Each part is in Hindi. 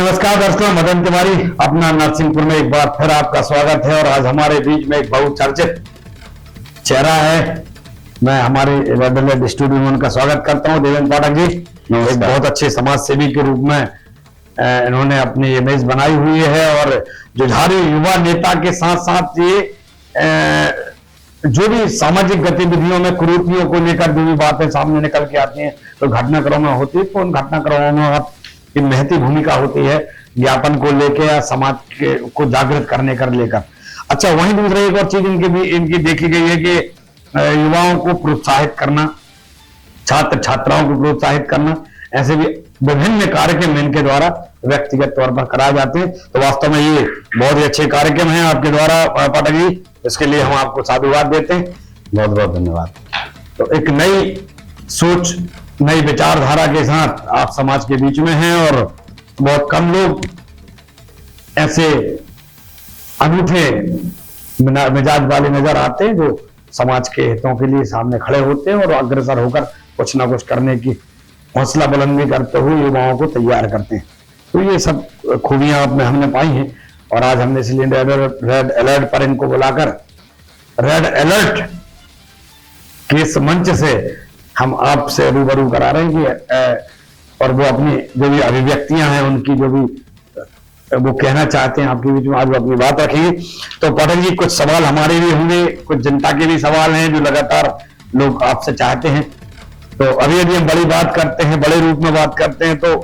नमस्कार दर्शकों, मदन तिवारी अपना नरसिंहपुर में एक बार फिर आपका स्वागत है। और आज हमारे बीच में एक बहुचर्चित चेहरा है। मैं हमारे रेड स्टूडियो में उनका स्वागत करता हूं। देवेंद्र पाठक जी एक बहुत अच्छे समाज सेवी के रूप में इन्होंने अपनी इमेज बनाई हुई है और जुझारू युवा नेता के साथ साथ ये जो भी सामाजिक गतिविधियों में कुरीतियों को लेकर जो भी बातें सामने निकल के आती हैं तो घटनाक्रमों में होती है, तो उन घटनाक्रमों में आपकी महती भूमिका होती है ज्ञापन को लेकर या समाज को जागृत करने कर लेकर। अच्छा, वहीं दूसरी एक और चीज इनकी देखी गई है कि युवाओं को प्रोत्साहित करना, छात्र छात्राओं को प्रोत्साहित करना, ऐसे भी विभिन्न कार्यक्रम इनके द्वारा व्यक्तिगत तौर पर कराए जाते हैं। तो वास्तव में ये बहुत ही अच्छे कार्यक्रम हैं आपके द्वारा पाठक जी, इसके लिए हम आपको साधुवाद देते हैं। बहुत बहुत धन्यवाद। तो एक नई सोच, नई विचारधारा के साथ आप समाज के बीच में हैं और बहुत कम लोग ऐसे अनूठे मिजाज वाले नजर आते हैं जो समाज के हितों के लिए सामने खड़े होते हैं और अग्रसर होकर कुछ ना कुछ करने की हौसला बुलंदी करते हुए युवाओं को तैयार करते हैं। तो ये सब खूबियां आप में हमने पाई हैं और आज हमने इसलिए रेड अलर्ट पर इनको बुलाकर रेड अलर्ट के इस मंच से हम आपसे रूबरू करा रहे हैं कि और वो अपनी जो भी अभिव्यक्तियां हैं उनकी जो भी वो कहना चाहते हैं आपके बीच में आज वो अपनी बात रखेंगे। तो पाठक जी कुछ सवाल हमारे भी होंगे, कुछ जनता के भी सवाल हैं जो लगातार लोग आपसे चाहते हैं। तो अभी यदि हम बड़ी बात करते हैं, बड़े रूप में बात करते हैं तो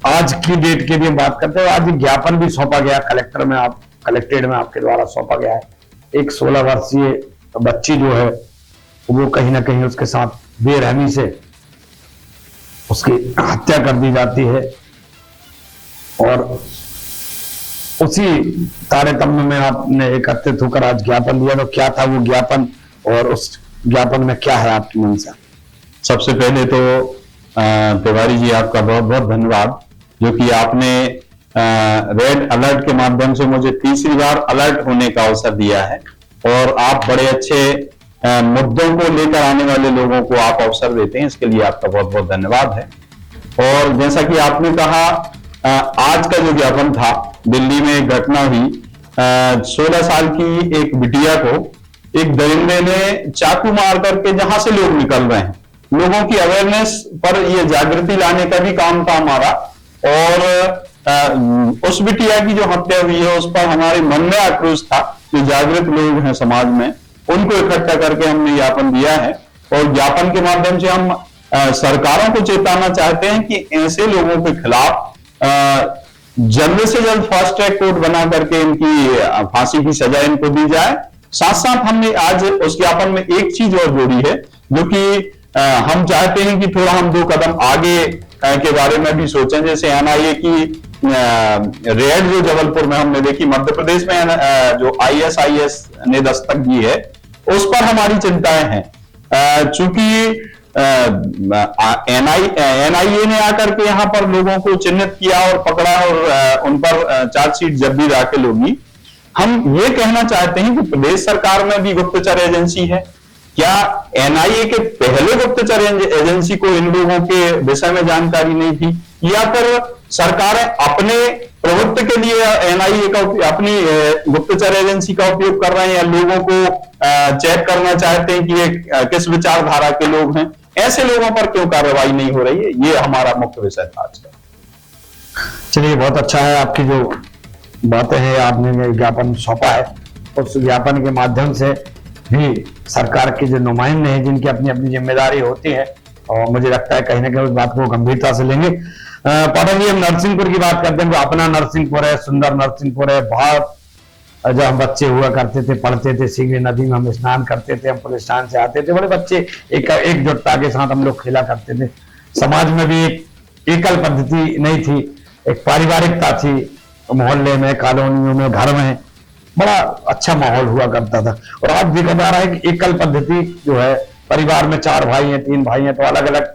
आज की डेट के लिए बात करते हैं। आज ज्ञापन भी सौंपा गया कलेक्टेड में आपके द्वारा सौंपा गया है। एक 16 वर्षीय बच्ची जो है वो कहीं ना कहीं उसके साथ बेरहमी से उसकी हत्या कर दी जाती है और उसी तारतम्य में आपने एकत्रित होकर आज ज्ञापन दिया। तो क्या था वो ज्ञापन और उस ज्ञापन में क्या है आपकी मंशा? सबसे पहले तो तिवारी जी आपका बहुत बहुत धन्यवाद जो कि आपने रेड अलर्ट के माध्यम से मुझे तीसरी बार अलर्ट होने का अवसर दिया है और आप बड़े अच्छे मुद्दों को लेकर आने वाले लोगों को आप अवसर देते हैं, इसके लिए आपका बहुत बहुत धन्यवाद है। और जैसा कि आपने कहा, आज का जो ज्ञापन था, दिल्ली में एक घटना हुई, 16 साल की एक बिटिया को एक दरिंदे ने चाकू मार करके जहां से लोग निकल रहे हैं, लोगों की अवेयरनेस पर यह जागृति लाने का भी काम था हमारा। और उस बिटिया की जो हत्या हुई है उस पर हमारे मन में आक्रोश था। जो जागृत लोग हैं समाज में उनको इकट्ठा करके हमने ज्ञापन दिया है और ज्ञापन के माध्यम से हम सरकारों को चेताना चाहते हैं कि ऐसे लोगों के खिलाफ जल्द से जल्द फास्ट ट्रैक कोर्ट बना करके इनकी फांसी की सजा इनको दी जाए। साथ साथ हमने आज उस ज्ञापन में एक चीज और जोड़ी है जो कि हम चाहते हैं कि थोड़ा हम 2 कदम आगे के बारे में भी सोचें। जैसे एनआईए की रेड जो जबलपुर में हमने देखी, मध्य प्रदेश में जो आईएसआईएस ने दस्तक दी है उस पर हमारी चिंताएं हैं। चूंकि एनआईए ने आकर के यहां पर लोगों को चिन्हित किया और पकड़ा और उन पर चार्जशीट जब भी दाखिल होगी। हम ये कहना चाहते हैं कि प्रदेश सरकार में भी गुप्तचर एजेंसी है। क्या एनआईए के पहले गुप्तचर एजेंसी को इन लोगों के विषय में जानकारी नहीं थी, या फिर सरकारें अपने प्रभुत्व के लिए एनआईए का अपनी गुप्तचर एजेंसी का उपयोग कर रहे हैं, या लोगों को चेक करना चाहते हैं कि ये किस विचारधारा के लोग हैं? ऐसे लोगों पर क्यों कार्रवाई नहीं हो रही है? ये हमारा मुख्य विषय था आज का। चलिए, बहुत अच्छा है आपकी जो बातें हैं। आपने ज्ञापन सौंपा है, उस ज्ञापन के माध्यम से भी सरकार के जो नुमाइंदे हैं जिनकी अपनी अपनी जिम्मेदारी होती है और मुझे लगता है कहीं ना कहीं उस बात को गंभीरता से लेंगे। पाठक जी, हम नरसिंहपुर की बात करते हैं, जो अपना नरसिंहपुर है, सुंदर नरसिंहपुर है। बहुत जब हम बच्चे हुआ करते थे, पढ़ते थे, सीगरी नदी में हम स्नान करते थे, हम पुलिस स्नान से आते थे, बड़े बच्चे एकजुटता के साथ हम लोग खेला करते थे। समाज में भी एक एकल पद्धति नहीं थी, एक पारिवारिकता थी। मोहल्ले में, कॉलोनियों में, घर में बड़ा अच्छा माहौल हुआ करता था। और आज देखा जा रहा है कि एकल पद्धति जो है, परिवार में 4 भाई हैं, 3 भाई हैं, तो अलग अलग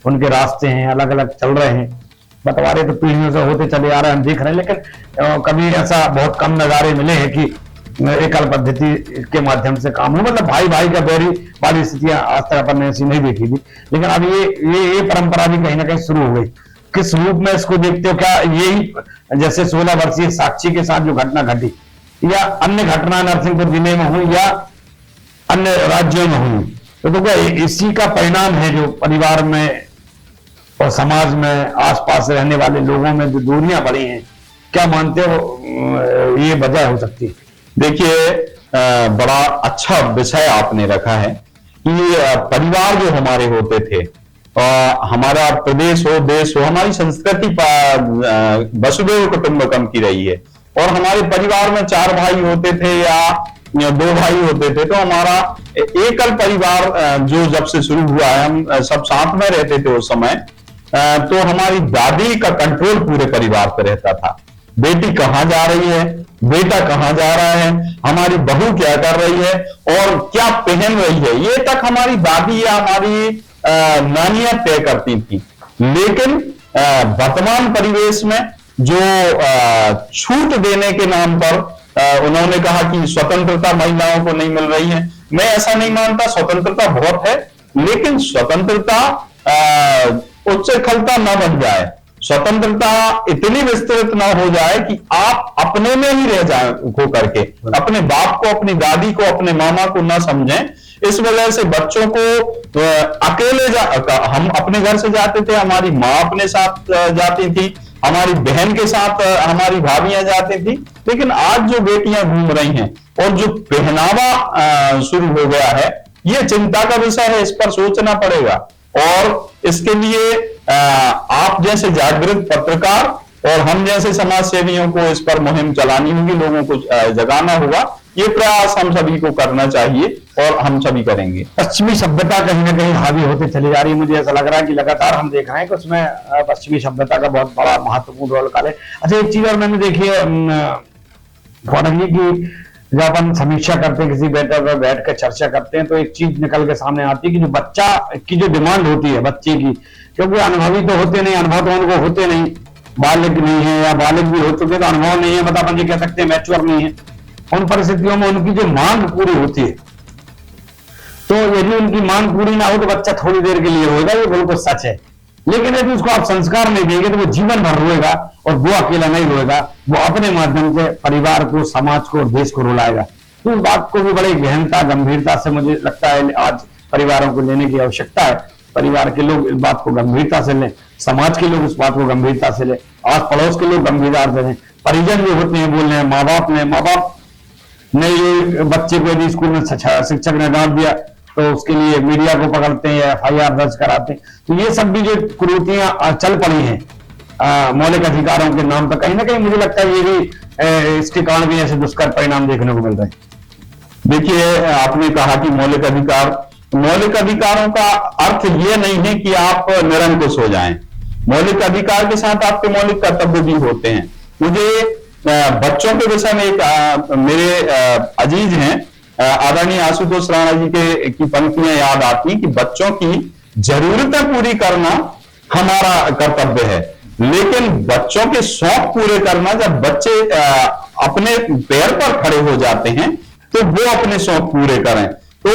उनके रास्ते हैं, अलग अलग चल रहे हैं। बंटवारे तो पीढ़ियों से होते चले आ रहे हैं, हम देख रहे हैं, लेकिन कभी ऐसा बहुत कम नजारे मिले हैं कि एकल पद्धति के माध्यम से काम हो। मतलब भाई भाई का बैरी वाली स्थितियां आज तक अपन ने ऐसी नहीं देखी थी, लेकिन अब ये परंपरा भी कहीं ना कहीं शुरू हो गई। किस रूप में इसको देखते हो? क्या यही जैसे 16 वर्षीय साक्षी के साथ जो घटना घटी, या अन्य घटना नरसिंहपुर जिले में हुई या अन्य राज्यों में हुई, तो क्या इसी का परिणाम है जो परिवार में और समाज में आसपास रहने वाले लोगों में जो दूरियां बढ़ी हैं? क्या मानते हो ये वजह हो सकती है? देखिए, बड़ा अच्छा विषय आपने रखा है कि परिवार जो हमारे होते थे, हमारा प्रदेश हो, देश हो, हमारी संस्कृति वसुधैव कुटुंबकम की रही है। और हमारे परिवार में 4 भाई होते थे या 2 भाई होते थे, तो हमारा एकल परिवार जो जब से शुरू हुआ है, हम सब साथ में रहते थे उस समय, तो हमारी दादी का कंट्रोल पूरे परिवार पर रहता था। बेटी कहां जा रही है, बेटा कहां जा रहा है, हमारी बहू क्या कर रही है और क्या पहन रही है, ये तक हमारी दादी या हमारी नानियां तय करती थी। लेकिन वर्तमान परिवेश में जो छूट देने के नाम पर उन्होंने कहा कि स्वतंत्रता महिलाओं को नहीं मिल रही है, मैं ऐसा नहीं मानता। स्वतंत्रता बहुत है, लेकिन स्वतंत्रता उच्चखलता न बन जाए, स्वतंत्रता इतनी विस्तृत ना हो जाए कि आप अपने में ही रह जाए खो करके, अपने बाप को, अपनी दादी को, अपने मामा को ना समझें। इस वजह से बच्चों को अकेले हम अपने घर से जाते थे, हमारी माँ अपने साथ जाती थी, हमारी बहन के साथ हमारी भाभियां जाती थी। लेकिन आज जो बेटियां घूम रही हैं और जो पहनावा शुरू हो गया है, ये चिंता का विषय है, इस पर सोचना पड़ेगा। और इसके लिए आप जैसे जागृत पत्रकार और हम जैसे समाज सेवियों को इस पर मुहिम चलानी होगी, लोगों को जगाना होगा। ये प्रयास हम सभी को करना चाहिए और हम सभी करेंगे। पश्चिमी सभ्यता कहीं ना कहीं हावी होती चली जा रही है, मुझे ऐसा लग रहा है कि लगातार हम देख रहे हैं कि उसमें पश्चिमी सभ्यता का बहुत बड़ा महत्वपूर्ण रोल का है। अच्छा, एक चीज और मैंने देखी है फौरन जी की, जब अपन समीक्षा करते हैं, किसी बैठक पर बैठ कर चर्चा करते हैं, तो एक चीज निकल के सामने आती है कि जो बच्चा की जो डिमांड होती है बच्चे की, क्योंकि अनुभवी तो होते नहीं, अनुभव तो उनको होते नहीं, बालिग नहीं है या बालिग भी हो चुके तो अनुभव नहीं है, मतलब अपन ये कह सकते हैं मैच्योर नहीं है। उन परिस्थितियों में उनकी जो मांग पूरी होती है, तो यदि उनकी मांग पूरी ना हो तो बच्चा थोड़ी देर के लिए रोएगा, ये बिल्कुल सच है। लेकिन यदि उसको आप संस्कार नहीं देंगे तो वो जीवन भर रोएगा, और वो अकेला नहीं रोएगा, वो अपने माध्यम से परिवार को, समाज को और देश को रुलाएगा। तो इस बात को भी बड़ी गहनता, गंभीरता से मुझे लगता है आज परिवारों को लेने की आवश्यकता है। परिवार के लोग इस बात को गंभीरता से लें, समाज के लोग इस बात को गंभीरता से लें, आस पड़ोस के लोग गंभीरता से लें, परिजन जो होते हैं बोल रहे हैं, माँ बाप ने ये बच्चे को यदि स्कूल में शिक्षक ने डांट दिया तो उसके लिए मीडिया को पकड़ते हैं, FIR दर्ज कराते हैं। तो ये सब भी जो कुरीतियां चल पड़ी हैं मौलिक अधिकारों के नाम पर, कहीं ना कहीं मुझे लगता है ये भी इसके कारण भी ऐसे दुष्कर परिणाम देखने को मिल रहे हैं। देखिए, आपने कहा कि मौलिक अधिकारों का अर्थ ये नहीं है कि आप निरंकुश हो जाएं। मौलिक अधिकार के साथ आपके मौलिक कर्तव्य भी होते हैं। मुझे बच्चों के विषय में एक मेरे अजीज हैं आदरणीय आशुतोष राणा जी की पंक्तियां याद आती हैं कि बच्चों की जरूरतें पूरी करना हमारा कर्तव्य है, लेकिन बच्चों के शौक पूरे करना, जब बच्चे अपने पैर पर खड़े हो जाते हैं तो वो अपने शौक पूरे करें। तो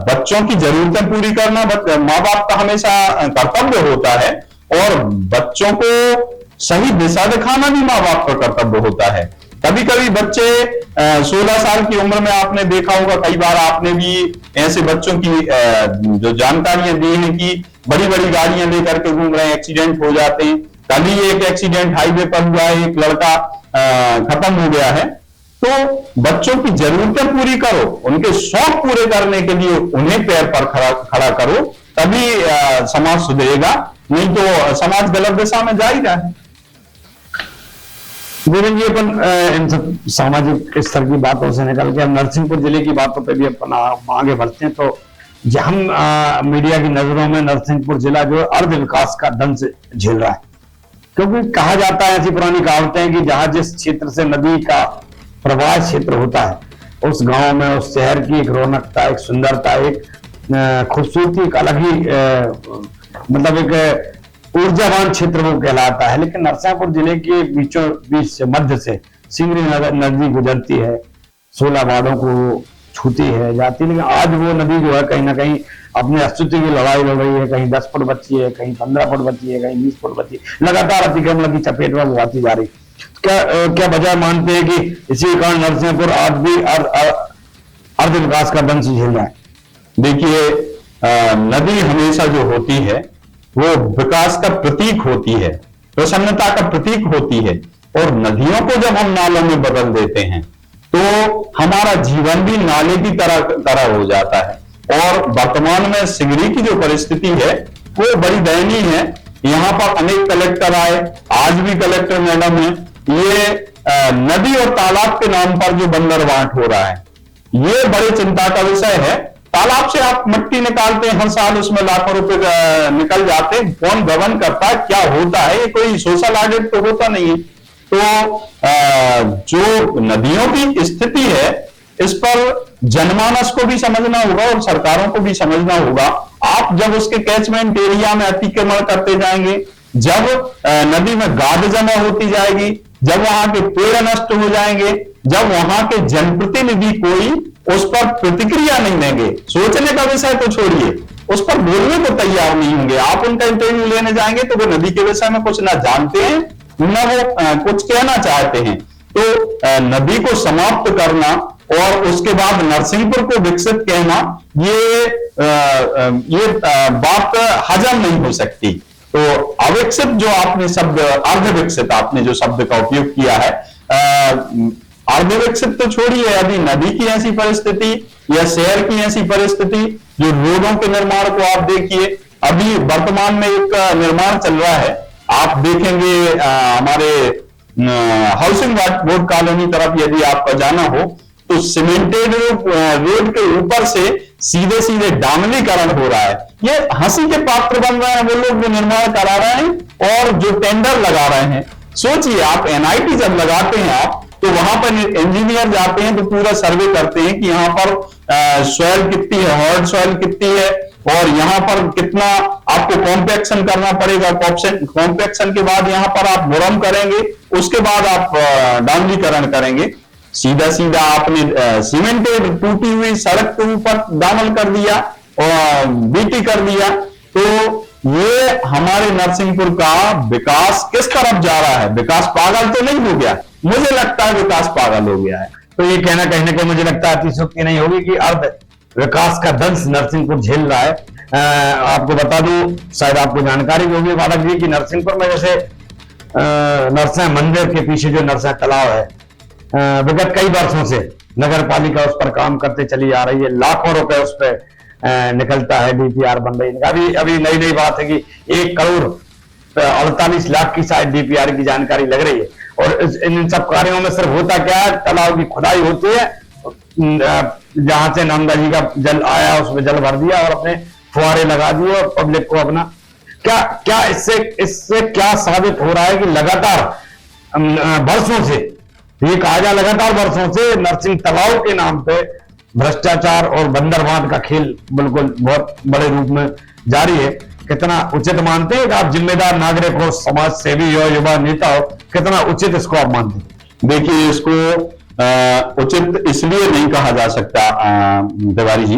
बच्चों की जरूरतें पूरी करना माँ बाप का हमेशा कर्तव्य होता है, और बच्चों को सही दिशा दिखाना भी माँ बाप का कर्तव्य होता है। कभी कभी बच्चे 16 साल की उम्र में आपने देखा होगा, कई बार आपने भी ऐसे बच्चों की जो जानकारियां दी हैं कि बड़ी बड़ी गाड़ियां लेकर के घूम रहे हैं, एक्सीडेंट हो जाते हैं। कल ही एक एक्सीडेंट हाईवे पर हुआ है, एक लड़का खत्म हो गया है। तो बच्चों की जरूरतें पूरी करो, उनके शौक पूरे करने के लिए उन्हें पैर पर खड़ा करो, तभी समाज सुधरेगा, नहीं तो समाज गलत दिशा में जा ही रहा है। देवेंद्र जी, अपन इन सब सामाजिक स्तर की बातों से निकल के हम नरसिंहपुर जिले की बातों पे भी अपन आगे बढ़ते हैं। तो हम मीडिया की नजरों में नरसिंहपुर जिला जो अर्ध विकास का दंश झेल रहा है, क्योंकि कहा जाता है, ऐसी पुरानी कहावतें हैं कि जहां जिस क्षेत्र से नदी का प्रवाह क्षेत्र होता है, उस गांव में, उस शहर की एक रौनकता, एक सुंदरता, एक खूबसूरती, एक अलग ही मतलब एक ऊर्जावान क्षेत्र वो कहलाता है। लेकिन नरसिंहपुर जिले के बीचों बीच से, मध्य से सिंगरी नदी गुजरती है, 16 वार्डों को छूती है जाती, लेकिन आज वो नदी जो है कहीं ना कहीं अपने अस्तित्व की लड़ाई लड़ रही है। कहीं 10 फुट बची है, कहीं 15 फुट बची है, कहीं 20 फुट बची है, लगातार अतिक्रमण की चपेट में वो आती जा रही। क्या वजह मानते हैं कि इसी कारण नरसिंहपुर आज भी अर्ध विकास का दंश झेल रहा है? देखिए, नदी हमेशा जो होती है वो विकास का प्रतीक होती है, प्रसन्नता का प्रतीक होती है। और नदियों को जब हम नालों में बदल देते हैं तो हमारा जीवन भी नाले की तरह हो जाता है। और वर्तमान में सिगरी की जो परिस्थिति है वो बड़ी दयनीय है। यहां पर अनेक कलेक्टर आए, आज भी कलेक्टर मैडम है, ये नदी और तालाब के नाम पर जो बंदरबांट हो रहा है ये बड़े चिंता का विषय है। तालाब से आप मिट्टी निकालते हैं, हर साल उसमें लाखों रुपए निकल जाते हैं, कौन गवर्न करता है, क्या होता है, ये कोई सोशल ऑडिट तो होता नहीं है। तो जो नदियों की स्थिति है इस पर जनमानस को भी समझना होगा और सरकारों को भी समझना होगा। आप जब उसके कैचमेंट एरिया में अतिक्रमण करते जाएंगे, जब नदी में गाद जमा होती जाएगी, जब वहां के पेड़ नष्ट हो जाएंगे, जब वहां के जनप्रतिनिधि कोई उस पर प्रतिक्रिया नहीं देंगे, सोचने का विषय तो छोड़िए, उस पर बोलने को तैयार नहीं होंगे। आप उनका इंटरव्यू लेने जाएंगे तो वो नदी के विषय में कुछ ना जानते हैं न वो कुछ कहना चाहते हैं। तो नदी को समाप्त करना और उसके बाद नरसिंहपुर को विकसित कहना, ये बात हजम नहीं हो सकती। तो अविकसित जो आपने शब्द, अर्ध विकसित आपने जो शब्द का उपयोग किया है, अर्ध विकसित तो छोड़िए, यदि नदी की ऐसी परिस्थिति या शहर की ऐसी परिस्थिति, जो रोडों के निर्माण को आप देखिए, अभी वर्तमान में एक निर्माण चल रहा है, आप देखेंगे हमारे हाउसिंग बोर्ड कॉलोनी तरफ यदि आपका जाना हो तो सीमेंटेड रोड के ऊपर से सीधे सीधे डामरीकरण हो रहा है। ये हंसी के पात्र बन रहे हैं वो लोग जो निर्माण करा रहे हैं और जो टेंडर लगा रहे हैं। सोचिए, आप एनआईटी जब लगाते हैं आप तो वहां पर इंजीनियर जाते हैं तो पूरा सर्वे करते हैं कि यहाँ पर सॉइल कितनी है, हार्ड सॉइल कितनी है और यहाँ पर कितना आपको कॉम्पैक्शन करना पड़ेगा। कॉम्पैक्शन के बाद यहाँ पर आप मुरम करेंगे, उसके बाद आप डामरीकरण करेंगे। सीधा सीधा आपने सीमेंटेड टूटी हुई सड़क के ऊपर दामन कर दिया और बीटी कर दिया। तो ये हमारे नरसिंहपुर का विकास किस तरफ जा रहा है? विकास पागल तो नहीं हो गया? मुझे लगता है विकास पागल हो गया है। तो ये कहना कहीं ना कहीं मुझे लगता है अतिशयोक्ति नहीं होगी कि अर्ध विकास का दंश नरसिंहपुर झेल रहा है। आपको बता दूं, शायद आपको जानकारी भी होगी बालक जी, कि नरसिंहपुर में जैसे नरसिंह मंदिर के पीछे जो नरसिंह तालाब है, विगत कई वर्षों से नगर पालिका उस पर काम करते चली आ रही है। लाखों रुपए उस पर निकलता है, डीपीआर बन रही है। अभी नई बात है कि 1 करोड़ 48 लाख की शायद डीपीआर की जानकारी लग रही है। और इन सब कार्यों में सिर्फ होता क्या है, तालाब की खुदाई होती है, जहां से नर्मदा जी का जल आया उसमें जल भर दिया और अपने फुहारे लगा दिए और पब्लिक को अपना क्या इससे क्या साबित हो रहा है कि लगातार वर्षों से, ये कहा जाए लगातार वर्षों से नरसिंह तालाब के नाम पे भ्रष्टाचार और बंदरबांट का खेल बिल्कुल बहुत बड़े रूप में जारी है। कितना उचित मानते हैं कि आप जिम्मेदार नागरिक हो, समाज सेवी हो, युवा नेता हो, कितना उचित इसको आप मानते हैं? देखिए, इसको उचित इसलिए नहीं कहा जा सकता तिवारी जी,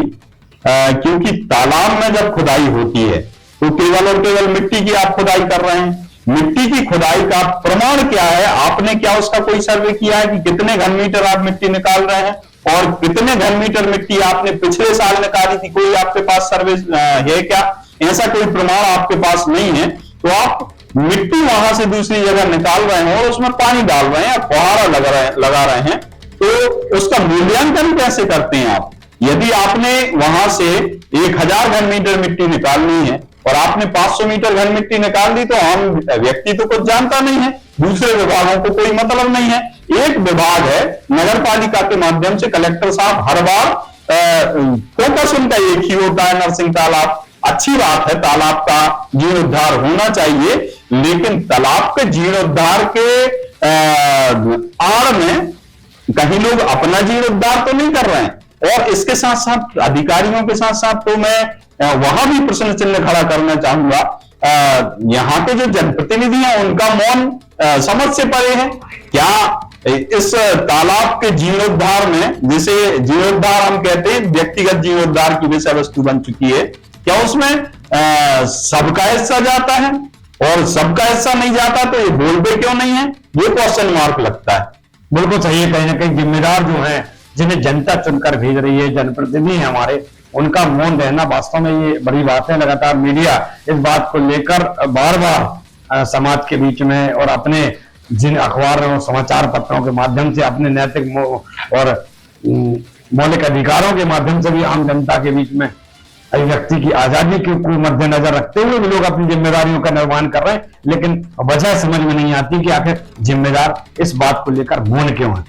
क्योंकि तालाब में जब खुदाई होती है तो केवल और केवल मिट्टी की आप खुदाई कर रहे हैं। मिट्टी की खुदाई का प्रमाण क्या है? आपने क्या उसका कोई सर्वे किया है कि कितने घन मीटर आप मिट्टी निकाल रहे हैं और कितने घन मीटर मिट्टी आपने पिछले साल निकाली थी? कोई आपके पास सर्वे है क्या? ऐसा कोई प्रमाण आपके पास नहीं है। तो आप मिट्टी वहां से दूसरी जगह निकाल रहे हैं और उसमें पानी डाल रहे हैं, फुहारा लगा रहे हैं, तो उसका मूल्यांकन कैसे करते हैं आप? यदि आपने वहां से 1000 घन मीटर मिट्टी निकालनी है और आपने 500 मीटर घन मिट्टी निकाल दी तो आम व्यक्ति तो कुछ जानता नहीं है, दूसरे विभागों को कोई मतलब नहीं है। एक विभाग है नगर पालिका के माध्यम से कलेक्टर साहब हर बार फोकस उनका एक ही होता है, नरसिंह तालाब। अच्छी बात है, तालाब का जीर्णोद्धार होना चाहिए, लेकिन तालाब के जीर्णोद्धार के आड़ में कहीं लोग अपना जीर्णोद्धार तो नहीं कर रहे हैं। और इसके साथ साथ अधिकारियों के साथ साथ तो मैं वहां भी प्रश्न चिन्ह खड़ा करना चाहूंगा। यहाँ के जो जनप्रतिनिधि हैं उनका मौन समझ से परे है। क्या इस तालाब के जीर्णोद्धार में, जिसे जीर्णोद्धार हम कहते हैं, व्यक्तिगत जीर्णोद्धार की विषय वस्तु बन चुकी है, क्या उसमें सबका हिस्सा जाता है? और सबका हिस्सा नहीं जाता तो ये बोलते क्यों नहीं है? ये क्वेश्चन मार्क लगता है। बिल्कुल सही है। कहीं ना कहीं जिम्मेदार जो है, जिन्हें जनता चुनकर भेज रही है, जनप्रतिनिधि है हमारे, उनका मौन रहना वास्तव में ये बड़ी बात है। लगातार मीडिया इस बात को लेकर बार बार समाज के बीच में और अपने जिन अखबारों और समाचार पत्रों के माध्यम से अपने नैतिक और मौलिक अधिकारों के माध्यम से भी आम जनता के बीच में अभिव्यक्ति की आजादी को मद्देनजर रखते हुए भी लोग अपनी जिम्मेदारियों का निर्वहन कर रहे हैं, लेकिन वजह समझ में नहीं आती कि आखिर जिम्मेदार इस बात को लेकर मौन क्यों है।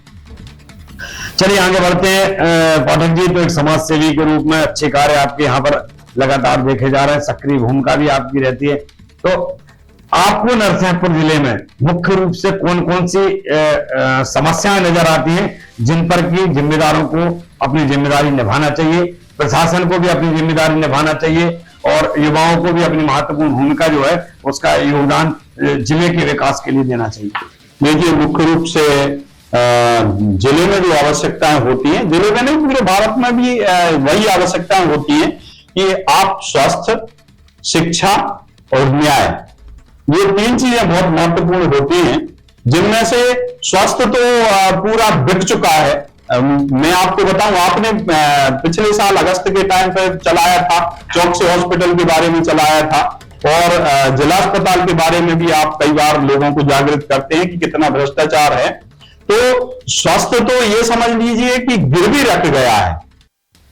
चलिए आगे बढ़ते हैं। पाठक जी, तो एक समाज सेवी के रूप में अच्छे कार्य आपके यहाँ पर लगातार देखे जा रहे हैं, सक्रिय भूमिका भी आपकी रहती है, तो आपको नरसिंहपुर जिले में मुख्य रूप से कौन कौन सी समस्याएं नजर आती हैं जिन पर कि जिम्मेदारों को अपनी जिम्मेदारी निभाना चाहिए, प्रशासन को भी अपनी जिम्मेदारी निभाना चाहिए और युवाओं को भी अपनी महत्वपूर्ण भूमिका जो है उसका योगदान जिले के विकास के लिए देना चाहिए? देखिए, मुख्य रूप से जिले में जो आवश्यकताएं होती हैं, जिले में नहीं पूरे भारत में भी वही आवश्यकताएं होती हैं कि आप स्वास्थ्य, शिक्षा और न्याय, ये तीन चीजें बहुत महत्वपूर्ण होती हैं, जिनमें से स्वास्थ्य तो पूरा बिक चुका है। मैं आपको बताऊं, आपने पिछले साल अगस्त के टाइम पर चलाया था, चौकसी हॉस्पिटल के बारे में चलाया था और जिला अस्पताल के बारे में भी आप कई बार लोगों को जागृत करते हैं कि कितना भ्रष्टाचार है। तो स्वास्थ्य तो ये समझ लीजिए कि गिरवी रख गया है।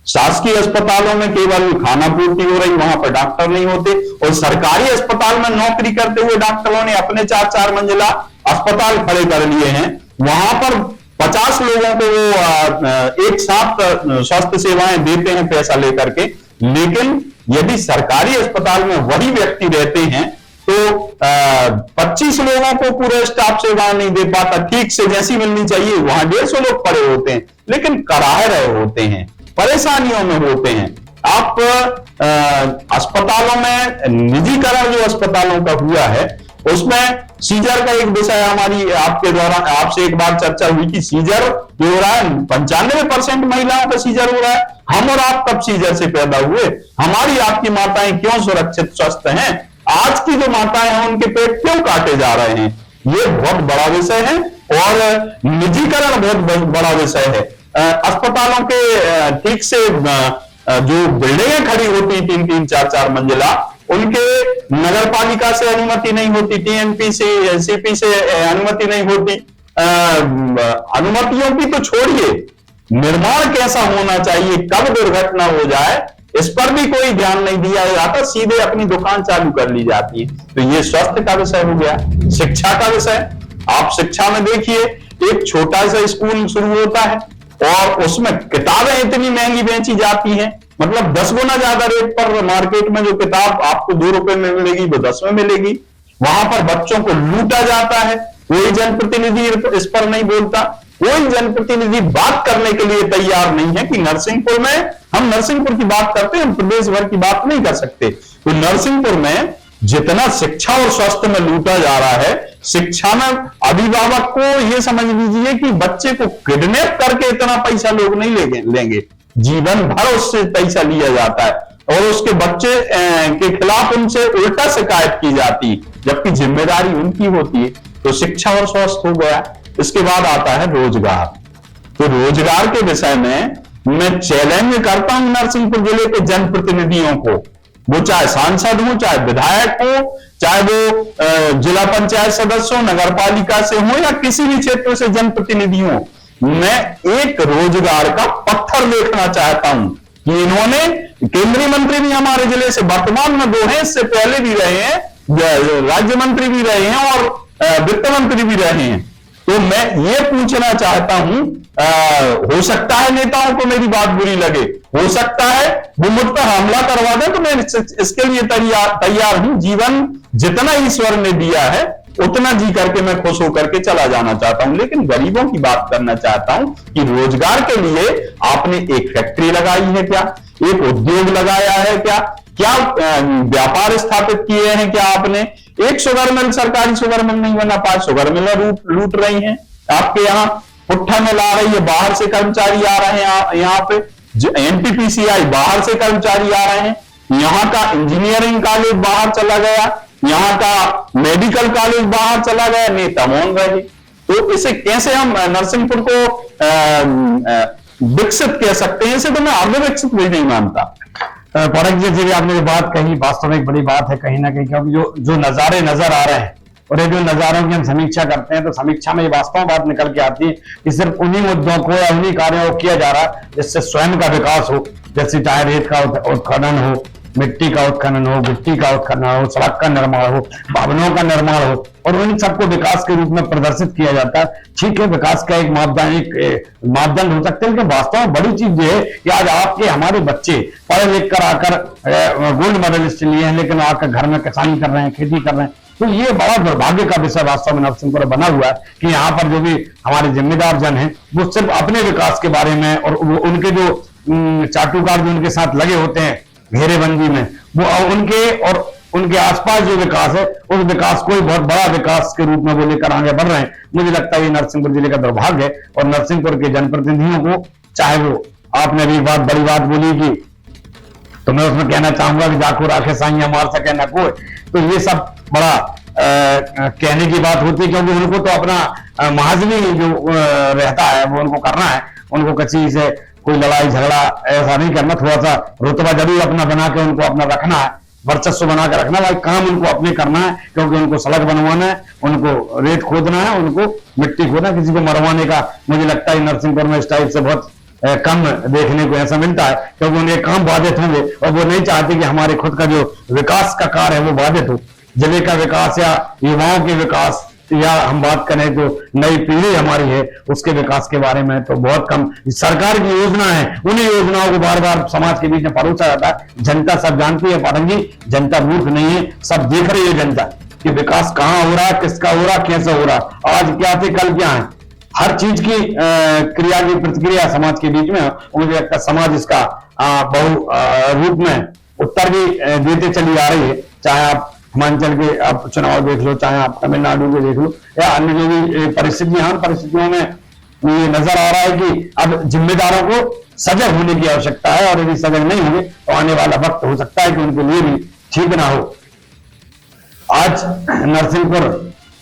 शासकीय अस्पतालों में केवल खाना पूर्ति हो रही, वहां पर डॉक्टर नहीं होते, और सरकारी अस्पताल में नौकरी करते हुए डॉक्टरों ने अपने 4-4 मंजिला अस्पताल खड़े कर लिए हैं। वहां पर 50 लोगों को वो एक साथ स्वास्थ्य सेवाएं देते हैं पैसा लेकर के, लेकिन यदि सरकारी अस्पताल में वही व्यक्ति रहते हैं तो 25 लोगों को पूरे स्टाफ सेवाएं नहीं दे पाता ठीक से जैसी मिलनी चाहिए। वहां 150 लोग पड़े होते हैं, लेकिन कराह रहे होते हैं, परेशानियों में होते हैं। आप अस्पतालों में निजीकरण जो अस्पतालों का हुआ है, उसमें सीजर का एक विषय हमारी आपके द्वारा आपसे एक बार चर्चा हुई कि सीजर जो हो रहा है, 95% महिलाओं का सीजर हो रहा है। हम और आप कब सीजर से पैदा हुए? हमारी आपकी माताएं क्यों सुरक्षित स्वस्थ हैं? आज की जो माताएं हैं उनके पेट क्यों काटे जा रहे हैं? ये बहुत बड़ा विषय है और निजीकरण बहुत बड़ा विषय है। अस्पतालों के ठीक से जो बिल्डिंगें खड़ी होती 3-3, 4-4 मंजिला, उनके नगर पालिका से अनुमति नहीं होती, टीएनपी से, सीपी से अनुमति नहीं होती। अनुमतियों की तो छोड़िए, निर्माण कैसा होना चाहिए, कब दुर्घटना हो जाए, इस पर भी कोई ध्यान नहीं दिया जाता, सीधे अपनी दुकान चालू कर ली जाती है। तो ये स्वास्थ्य का विषय हो गया। शिक्षा का विषय, आप शिक्षा में देखिए, एक छोटा सा स्कूल शुरू होता है और उसमें किताबें इतनी महंगी बेची जाती हैं, मतलब 10 गुना ज्यादा रेट पर मार्केट में जो किताब आपको 2 रुपए में मिलेगी वो 10 में मिलेगी। वहां पर बच्चों को लूटा जाता है। कोई जनप्रतिनिधि इस पर नहीं बोलता, कोई जनप्रतिनिधि बात करने के लिए तैयार नहीं है कि नरसिंहपुर में, हम नरसिंहपुर की बात करते हैं, हम प्रदेश भर की बात नहीं कर सकते। तो नरसिंहपुर में जितना शिक्षा और स्वास्थ्य में लूटा जा रहा है, शिक्षा में अभिभावक को यह समझ लीजिए कि बच्चे को किडनैप करके इतना पैसा लोग नहीं लेंगे, जीवन भर उससे पैसा लिया जाता है और उसके बच्चे के खिलाफ उनसे उल्टा शिकायत की जाती, जबकि जिम्मेदारी उनकी होती है। तो शिक्षा और स्वास्थ्य हो गया। इसके बाद आता है रोजगार। तो रोजगार के विषय में मैं चैलेंज करता हूं नरसिंहपुर जिले के जनप्रतिनिधियों को, वो चाहे सांसद हो, चाहे विधायक हो, चाहे वो जिला पंचायत सदस्य हो, नगर पालिका से हो या किसी भी क्षेत्र से जनप्रतिनिधि हो, मैं एक रोजगार का पत्थर देखना चाहता हूं कि इन्होंने, केंद्रीय मंत्री भी हमारे जिले से वर्तमान में 2 हैं, इससे पहले भी रहे हैं, राज्य मंत्री भी रहे हैं और वित्त मंत्री भी रहे हैं। तो मैं ये पूछना चाहता हूं, हो सकता है नेताओं को मेरी बात बुरी लगे, हो सकता है वो मुझ पर हमला करवा दे, तो मैं इसके लिए तैयार हूं। जीवन जितना ईश्वर ने दिया है उतना जी करके मैं खुश होकर के चला जाना चाहता हूं, लेकिन गरीबों की बात करना चाहता हूं कि रोजगार के लिए आपने एक फैक्ट्री लगाई है क्या, एक उद्योग लगाया है क्या, क्या व्यापार स्थापित किए हैं क्या आपने? एक शुगर मिल, सरकारी शुगर मिल नहीं बना, 5 शुगर मिल लूट रही हैं। आपके यहाँ पुट्ठा मिल आ रही है, बाहर से कर्मचारी आ रहे हैं यहाँ पे, एनटीपीसीआई बाहर से कर्मचारी आ रहे हैं, यहाँ का इंजीनियरिंग कॉलेज बाहर चला गया, यहाँ का मेडिकल कॉलेज बाहर चला गया, नेता मौन रहे। तो इसे कैसे हम नरसिंहपुर को विकसित कह सकते हैं? इसे तो मैं अर्धविकसित भी नहीं मानता। पाठक जी भी आपने जो बात कही वास्तव में एक बड़ी बात है कहीं ना कहीं, क्योंकि जो नजारे नजर आ रहे हैं और ये जो नजारों की हम समीक्षा करते हैं तो समीक्षा में ये वास्तव में बात निकल के आती है कि सिर्फ उन्हीं मुद्दों को या उन्हीं कार्यों को किया जा रहा है जिससे स्वयं का विकास हो, जैसे चाहे रेत का उत्खनन हो, मिट्टी का उत्खनन हो, गिट्टी का उत्खनन हो, सड़क का निर्माण हो, भवनों का निर्माण हो, और उन सबको विकास के रूप में प्रदर्शित किया जाता है। ठीक है, विकास का एक मापदंड हो सकते हैं, लेकिन वास्तव में बड़ी चीज ये है कि आज आपके हमारे बच्चे पढ़े लिख कर आकर गोल्ड मेडलिस्ट लिए हैं, लेकिन आकर घर में किसानी कर रहे हैं, खेती कर रहे हैं। तो ये बड़ा दुर्भाग्य का विषय वास्तव में नरसिंहपुर बना हुआ है कि यहाँ पर जो भी हमारे जिम्मेदार जन हैं वो सिर्फ अपने विकास के बारे में और उनके जो चाटुकार जो उनके साथ लगे होते हैं घेरेबंदी में, वो उनके और उनके आसपास जो विकास है उस विकास को बहुत बड़ा विकास के रूप में वो लेकर आगे बढ़ रहे हैं। मुझे लगता है ये नरसिंहपुर जिले का दुर्भाग्य है और नरसिंहपुर के जनप्रतिनिधियों को, चाहे वो आपने अभी बड़ी बात बोली कि, तो मैं उसमें कहना चाहूंगा कि जाको राखे साइया मार सके न कोई, तो ये सब बड़ा कहने की बात होती है, क्योंकि उनको तो अपना महाजनी जो रहता है वो उनको करना है, उनको किसी से कोई लड़ाई झगड़ा ऐसा नहीं करना, थोड़ा सा रुतबा जरूर अपना बना के उनको अपना रखना है, वर्चस्व बना के रखना, भाई काम उनको अपने करना है, क्योंकि उनको सड़क बनवाना है, उनको रेत खोदना है, उनको मिट्टी खोदना, किसी को मरवाने का मुझे लगता है नरसिंहपुर में इस टाइप से बहुत कम देखने को ऐसा मिलता है, क्योंकि उन्हें काम बाधित होंगे और वो नहीं चाहते कि हमारे खुद का जो विकास का कार्य है वो बाधित हो। जिले का विकास या युवाओं के विकास या हम बात करें तो नई पीढ़ी हमारी है उसके विकास के बारे में तो बहुत कम सरकार की योजना है, उन्हीं योजनाओं को बार बार समाज के बीच में परोसा जाता है। जनता सब जानती है पाठक जी, जनता मूर्ख नहीं है, सब देख रही है जनता कि विकास कहाँ हो रहा है, किसका हो रहा है, कैसे हो रहा है, आज क्या थे कल क्या है, हर चीज की क्रिया की प्रतिक्रिया समाज के बीच में। मुझे लगता है समाज इसका बहु रूप में उत्तर भी देते चली आ रही है, चाहे आप हिमाचल के आप चुनाव देख लो, चाहे आप तमिलनाडु के देख लो या अन्य जो भी परिस्थितियों में ये नजर आ रहा है कि अब जिम्मेदारों को सजग होने की आवश्यकता है, और यदि सजग नहीं होंगे तो आने वाला वक्त हो सकता है कि उनके लिए भी ठीक ना हो। आज नरसिंहपुर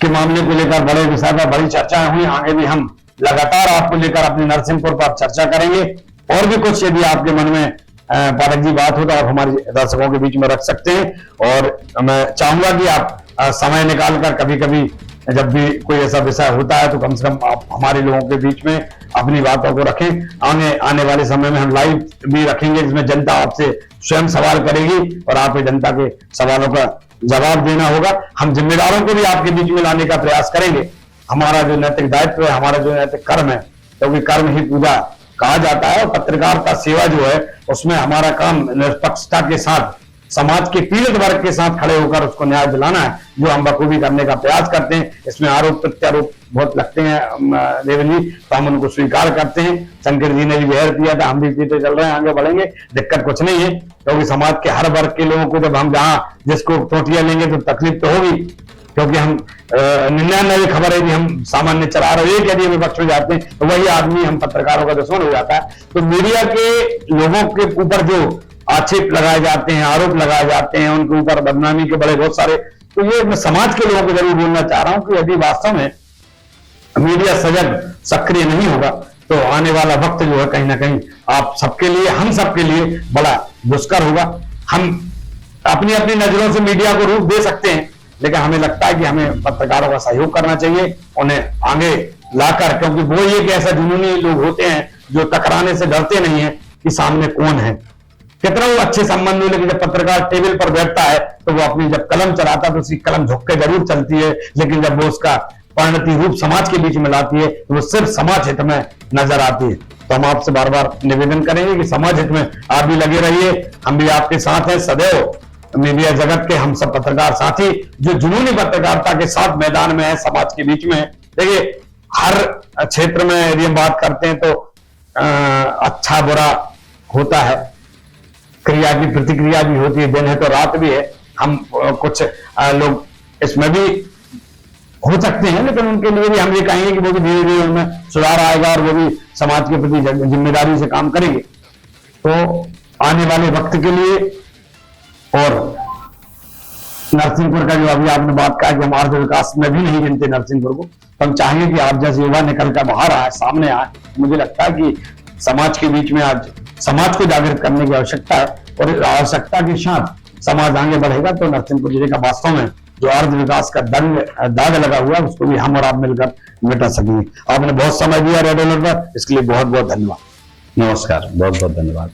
के मामले को लेकर बड़े विषय पर बड़ी चर्चा हुई, आगे भी हम लगातार आपको लेकर अपने नरसिंहपुर पर चर्चा करेंगे, और भी कुछ यदि आपके मन में पाठक जी बात हो तो आप हमारे दर्शकों के बीच में रख सकते हैं। और मैं चाहूंगा कि आप समय निकालकर कभी कभी जब भी कोई ऐसा विषय होता है तो कम से कम आप हमारे लोगों के बीच में अपनी बातों को रखें। आने वाले समय में हम लाइव भी रखेंगे जिसमें जनता आपसे स्वयं सवाल करेगी और आपको जनता के सवालों का जवाब देना होगा। हम जिम्मेदारों को भी आपके बीच में लाने का प्रयास करेंगे। हमारा जो नैतिक दायित्व है, हमारा जो नैतिक कर्म है, क्योंकि कर्म ही पूजा कहा जाता है, और पत्रकारिता सेवा जो है उसमें हमारा काम निष्पक्षता के साथ समाज के पीड़ित वर्ग के साथ खड़े होकर उसको न्याय दिलाना है, जो हम बखूबी करने का प्रयास करते हैं। इसमें आरोप प्रत्यारोप बहुत लगते हैं देवेन जी, तो हम उनको स्वीकार करते हैं। शंकर जी ने भी जहर पिया था, हम भी पीते चल रहे हैं, आगे बढ़ेंगे, दिक्कत कुछ नहीं है, क्योंकि समाज के हर वर्ग के लोगों को जब हम जहां जिसको टोटियां लेंगे तो तकलीफ तो होगी, क्योंकि हम 99 खबर है कि हम सामान्य चला रहे हैं, यदि हम विपक्ष में जाते हैं तो वही आदमी हम पत्रकारों का दुश्मन हो जाता है। तो मीडिया के लोगों के ऊपर जो आक्षेप लगाए जाते हैं, आरोप लगाए जाते हैं, उनके ऊपर बदनामी के बड़े बहुत सारे, तो ये मैं समाज के लोगों को जरूर बोलना चाह रहा हूं कि यदि वास्तव में मीडिया सजग सक्रिय नहीं होगा तो आने वाला वक्त जो है कहीं ना कहीं आप सबके लिए, हम सबके लिए बड़ा दुष्कर होगा। हम अपनी अपनी नजरों से मीडिया को रूप दे सकते हैं, लेकिन हमें लगता है कि हमें पत्रकारों का सहयोग करना चाहिए, उन्हें आगे लाकर, क्योंकि वो एक ऐसा जुनूनी लोग होते हैं जो टकराने से डरते नहीं है कि सामने कौन है, कितना वो अच्छे संबंध हो, लेकिन जब पत्रकार टेबल पर बैठता है तो वो अपनी जब कलम चलाता है तो उसकी कलम झुक के जरूर चलती है, लेकिन जब वो उसका परिणति रूप समाज के बीच में लाती है तो वो सिर्फ समाज हित में नजर आती है। तो हम आपसे बार बार निवेदन करेंगे कि समाज हित में आप भी लगे रहिए, हम भी आपके साथ हैं सदैव। मीडिया जगत के हम सब पत्रकार साथी जो जुनूनी पत्रकारिता के साथ मैदान में है, समाज के बीच में है। देखिए हर क्षेत्र में यदि हम बात करते हैं तो अच्छा बुरा होता है, क्रिया की प्रतिक्रिया भी होती है, दिन है तो रात भी है। हम कुछ लोग इसमें भी हो सकते हैं, लेकिन उनके लिए भी हम ये कहेंगे कि वो भी धीरे धीरे उनमें सुधार आएगा और वो भी समाज के प्रति जिम्मेदारी से काम करेंगे। तो आने वाले वक्त के लिए और नरसिंहपुर का जो अभी आपने बात कहा कि हम अर्थ विकास में भी नहीं गिनते नरसिंहपुर को, तो हम चाहेंगे कि आप जैसे युवा निकल कर बाहर आए, सामने आए। मुझे लगता है कि समाज के बीच में आज समाज को जागृत करने की आवश्यकता है और आवश्यकता के साथ समाज आगे बढ़ेगा तो नरसिंहपुर जिले का वास्तव में जो अर्थ विकास का दाग लगा हुआ है उसको भी हम और आप मिलकर मिटा सकेंगे। आपने बहुत समय दिया रेड अलर्ट पर, इसके लिए बहुत बहुत धन्यवाद। नमस्कार, बहुत बहुत धन्यवाद।